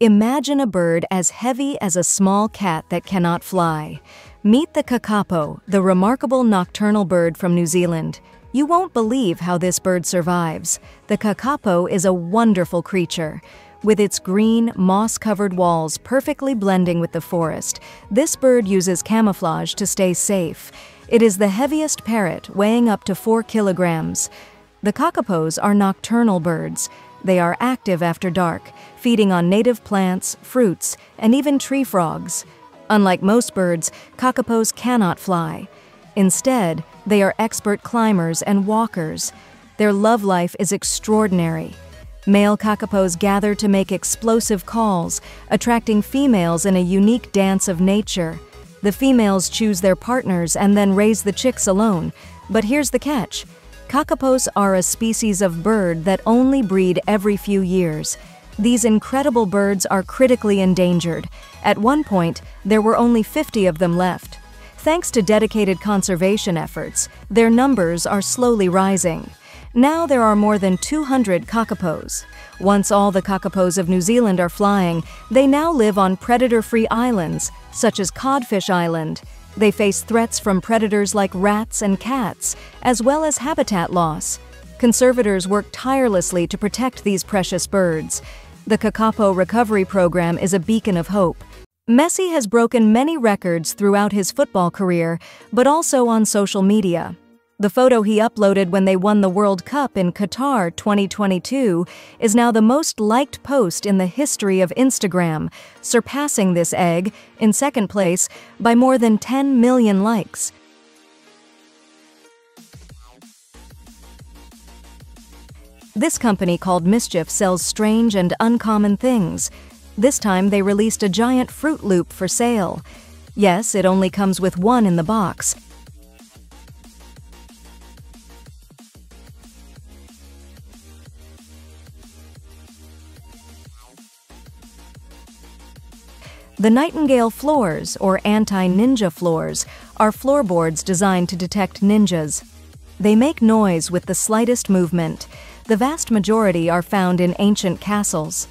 Imagine a bird as heavy as a small cat that cannot fly. Meet the kakapo, the remarkable nocturnal bird from New Zealand. You won't believe how this bird survives. The kakapo is a wonderful creature. With its green, moss-covered walls perfectly blending with the forest, this bird uses camouflage to stay safe. It is the heaviest parrot, weighing up to 4 kilograms. The kakapos are nocturnal birds. They are active after dark, feeding on native plants, fruits, and even tree frogs. Unlike most birds, kakapos cannot fly. Instead, they are expert climbers and walkers. Their love life is extraordinary. Male kakapos gather to make explosive calls, attracting females in a unique dance of nature. The females choose their partners and then raise the chicks alone. But here's the catch. Kakapos are a species of bird that only breed every few years. These incredible birds are critically endangered. At one point, there were only 50 of them left. Thanks to dedicated conservation efforts, their numbers are slowly rising. Now there are more than 200 kakapos. Once all the kakapos of New Zealand are flying, they now live on predator-free islands, such as Codfish Island. They face threats from predators like rats and cats, as well as habitat loss. Conservators work tirelessly to protect these precious birds. The Kakapo Recovery Program is a beacon of hope. Messi has broken many records throughout his football career, but also on social media. The photo he uploaded when they won the World Cup in Qatar 2022 is now the most liked post in the history of Instagram, surpassing this egg, in second place, by more than 10 million likes. This company called Mischief sells strange and uncommon things. This time they released a giant Fruit Loop for sale. Yes, it only comes with one in the box. The Nightingale floors, or anti-ninja floors, are floorboards designed to detect ninjas. They make noise with the slightest movement. The vast majority are found in ancient castles.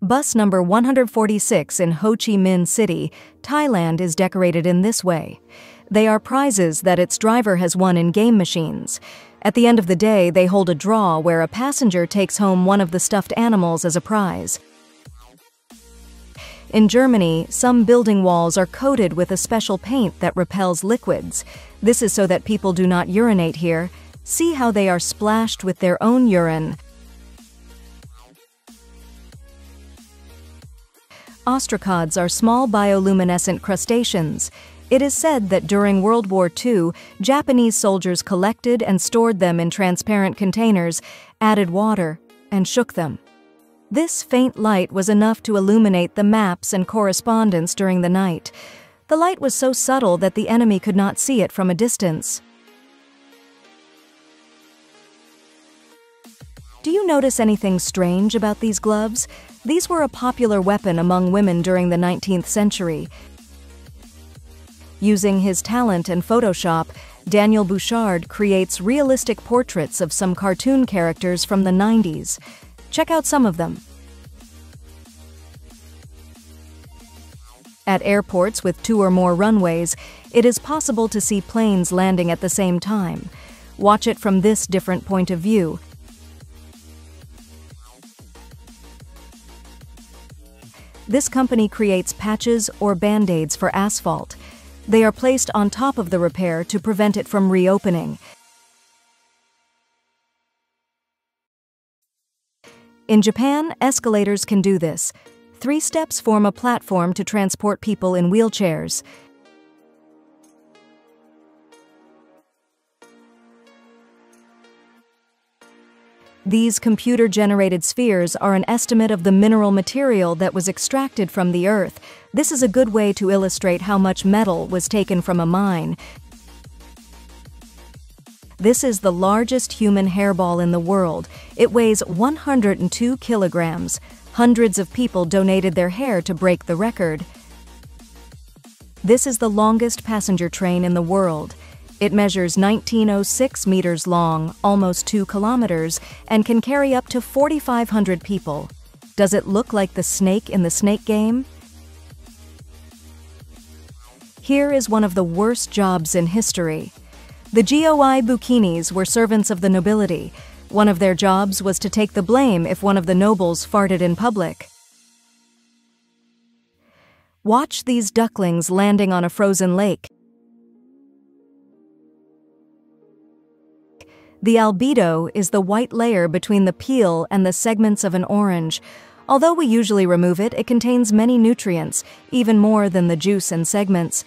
Bus number 146 in Ho Chi Minh City, Thailand is decorated in this way. They are prizes that its driver has won in game machines. At the end of the day, they hold a draw where a passenger takes home one of the stuffed animals as a prize. In Germany, some building walls are coated with a special paint that repels liquids. This is so that people do not urinate here. See how they are splashed with their own urine. Ostracods are small bioluminescent crustaceans. It is said that during World War II, Japanese soldiers collected and stored them in transparent containers, added water, and shook them. This faint light was enough to illuminate the maps and correspondence during the night. The light was so subtle that the enemy could not see it from a distance. Do you notice anything strange about these gloves? These were a popular weapon among women during the 19th century. Using his talent in Photoshop, Daniel Bouchard creates realistic portraits of some cartoon characters from the 90s. Check out some of them. At airports with 2 or more runways, it is possible to see planes landing at the same time. Watch it from this different point of view. This company creates patches or band-aids for asphalt. They are placed on top of the repair to prevent it from reopening. In Japan, escalators can do this. 3 steps form a platform to transport people in wheelchairs. These computer-generated spheres are an estimate of the mineral material that was extracted from the earth. This is a good way to illustrate how much metal was taken from a mine. This is the largest human hairball in the world. It weighs 102 kilograms. Hundreds of people donated their hair to break the record. This is the longest passenger train in the world. It measures 1906 meters long, almost 2 kilometers, and can carry up to 4,500 people. Does it look like the snake in the Snake Game? Here is one of the worst jobs in history. The Goi Bukinis were servants of the nobility. One of their jobs was to take the blame if one of the nobles farted in public. Watch these ducklings landing on a frozen lake. The albedo is the white layer between the peel and the segments of an orange. Although we usually remove it, it contains many nutrients, even more than the juice and segments.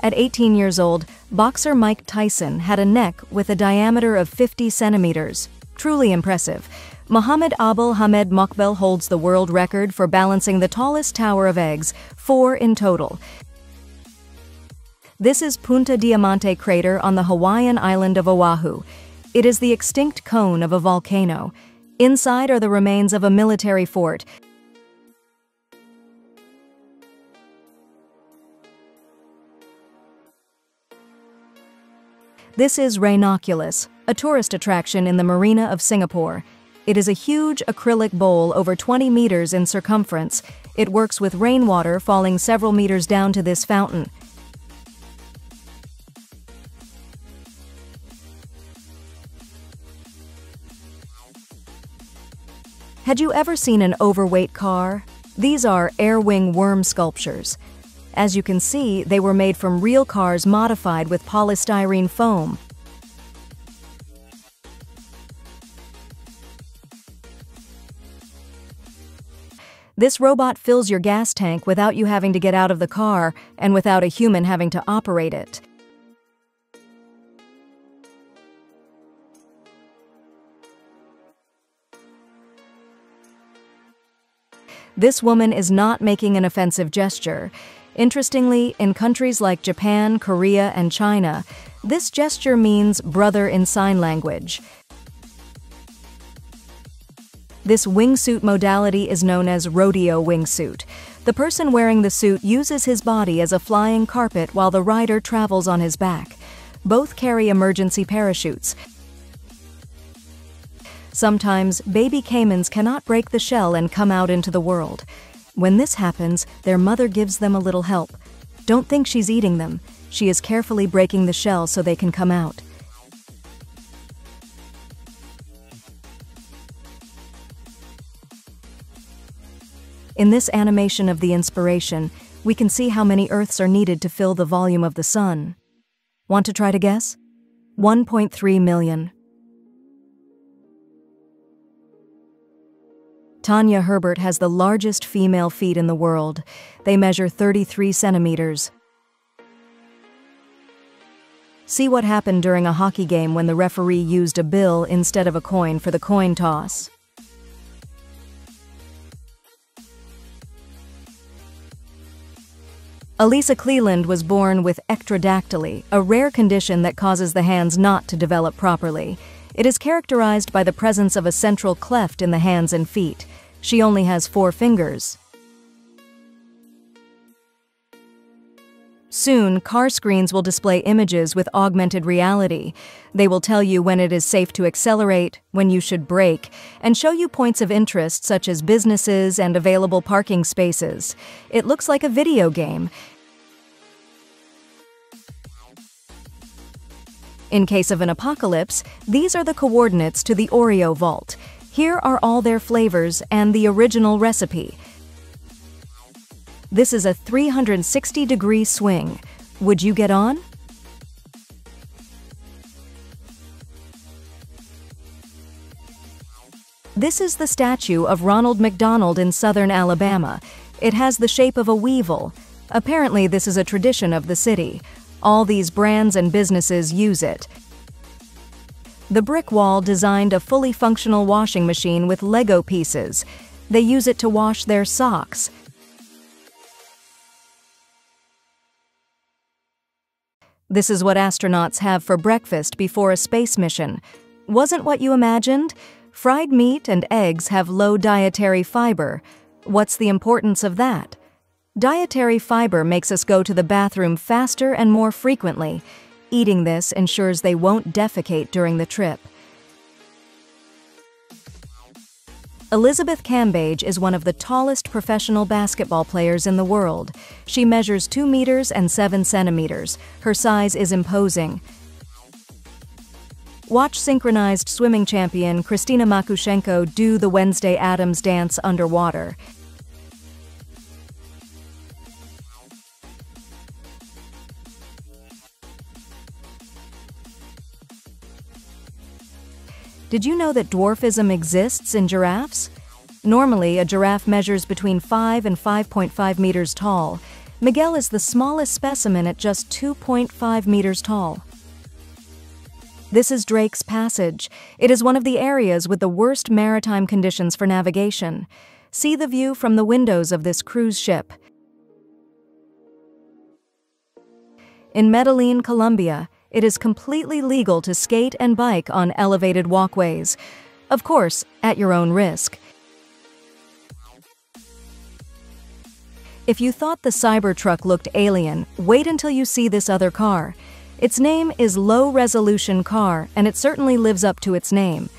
At 18 years old, boxer Mike Tyson had a neck with a diameter of 50 centimeters. Truly impressive. Mohammed Abul Hamed Mokbel holds the world record for balancing the tallest tower of eggs, 4 in total. This is Punta Diamante crater on the Hawaiian island of Oahu. It is the extinct cone of a volcano. Inside are the remains of a military fort. This is Rainoculus, a tourist attraction in the Marina of Singapore. It is a huge acrylic bowl over 20 meters in circumference. It works with rainwater falling several meters down to this fountain. Had you ever seen an overweight car? These are air wing worm sculptures. As you can see, they were made from real cars modified with polystyrene foam. This robot fills your gas tank without you having to get out of the car and without a human having to operate it. This woman is not making an offensive gesture. Interestingly, in countries like Japan, Korea, and China, this gesture means brother in sign language. This wingsuit modality is known as rodeo wingsuit. The person wearing the suit uses his body as a flying carpet while the rider travels on his back. Both carry emergency parachutes. Sometimes, baby caimans cannot break the shell and come out into the world. When this happens, their mother gives them a little help. Don't think she's eating them. She is carefully breaking the shell so they can come out. In this animation of the inspiration, we can see how many Earths are needed to fill the volume of the Sun. Want to try to guess? 1.3 million. Tanya Herbert has the largest female feet in the world. They measure 33 centimeters. See what happened during a hockey game when the referee used a bill instead of a coin for the coin toss. Elisa Cleland was born with ectrodactyly, a rare condition that causes the hands not to develop properly. It is characterized by the presence of a central cleft in the hands and feet. She only has 4 fingers. Soon, car screens will display images with augmented reality. They will tell you when it is safe to accelerate, when you should brake, and show you points of interest such as businesses and available parking spaces. It looks like a video game. In case of an apocalypse, these are the coordinates to the Oreo vault. Here are all their flavors and the original recipe. This is a 360-degree swing. Would you get on? This is the statue of Ronald McDonald in southern Alabama. It has the shape of a weevil. Apparently, this is a tradition of the city. All these brands and businesses use it. The brick wall designed a fully functional washing machine with Lego pieces. They use it to wash their socks. This is what astronauts have for breakfast before a space mission. Wasn't what you imagined? Fried meat and eggs have low dietary fiber. What's the importance of that? Dietary fiber makes us go to the bathroom faster and more frequently. Eating this ensures they won't defecate during the trip. Elizabeth Cambage is one of the tallest professional basketball players in the world. She measures 2 meters and 7 centimeters. Her size is imposing. Watch synchronized swimming champion Kristina Makushenko do the Wednesday Addams dance underwater. Did you know that dwarfism exists in giraffes? Normally, a giraffe measures between 5 and 5.5 meters tall. Miguel is the smallest specimen at just 2.5 meters tall. This is Drake's Passage. It is one of the areas with the worst maritime conditions for navigation. See the view from the windows of this cruise ship. In Medellin, Colombia, it is completely legal to skate and bike on elevated walkways. Of course, at your own risk. If you thought the Cybertruck looked alien, wait until you see this other car. Its name is Low Resolution Car, and it certainly lives up to its name.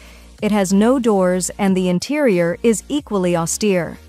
It has no doors, and the interior is equally austere.